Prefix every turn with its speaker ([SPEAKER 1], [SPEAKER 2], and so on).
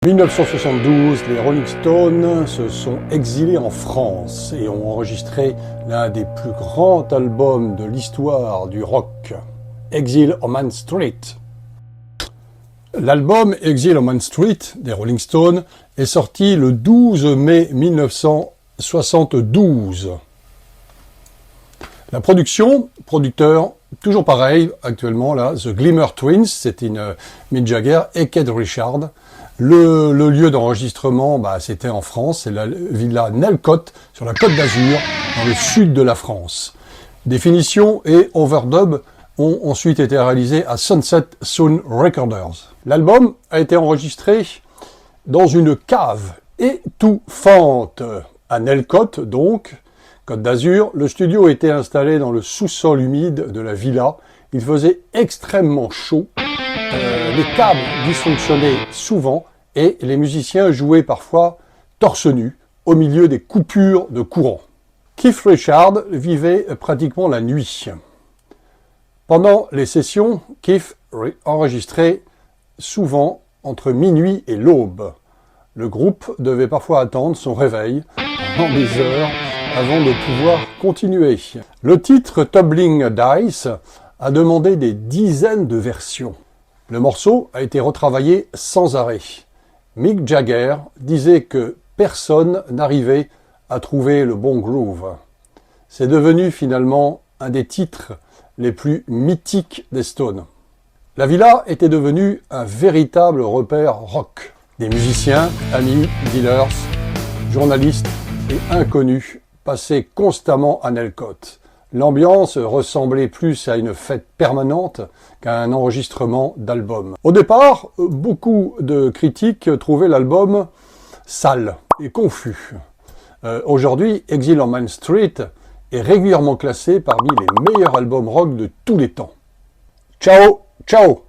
[SPEAKER 1] En 1972, les Rolling Stones se sont exilés en France et ont enregistré l'un des plus grands albums de l'histoire du rock, Exile on Main Street. L'album Exile on Main Street des Rolling Stones est sorti le 12 mai 1972. La producteur, toujours pareil actuellement là, The Glimmer Twins, c'était Mick Jagger et Keith Richards. Le lieu d'enregistrement, c'était en France, c'est la villa Nelcott, sur la Côte d'Azur, dans le sud de la France. Des finitions et overdub ont ensuite été réalisés à Sunset Sound Recorders. L'album a été enregistré dans une cave étouffante à Nelcott, donc, Côte d'Azur. Le studio était installé dans le sous-sol humide de la villa. Il faisait extrêmement chaud. Les câbles dysfonctionnaient souvent et les musiciens jouaient parfois torse nu au milieu des coupures de courant. Keith Richards vivait pratiquement la nuit. Pendant les sessions, Keith enregistrait souvent entre minuit et l'aube. Le groupe devait parfois attendre son réveil pendant des heures avant de pouvoir continuer. Le titre Tumbling Dice a demandé des dizaines de versions. Le morceau a été retravaillé sans arrêt. Mick Jagger disait que personne n'arrivait à trouver le bon groove. C'est devenu finalement un des titres les plus mythiques des Stones. La villa était devenue un véritable repère rock. Des musiciens, amis, dealers, journalistes et inconnus passaient constamment à Nelcott. L'ambiance ressemblait plus à une fête permanente qu'à un enregistrement d'album. Au départ, beaucoup de critiques trouvaient l'album sale et confus. Aujourd'hui, Exile on Main Street est régulièrement classé parmi les meilleurs albums rock de tous les temps. Ciao, ciao!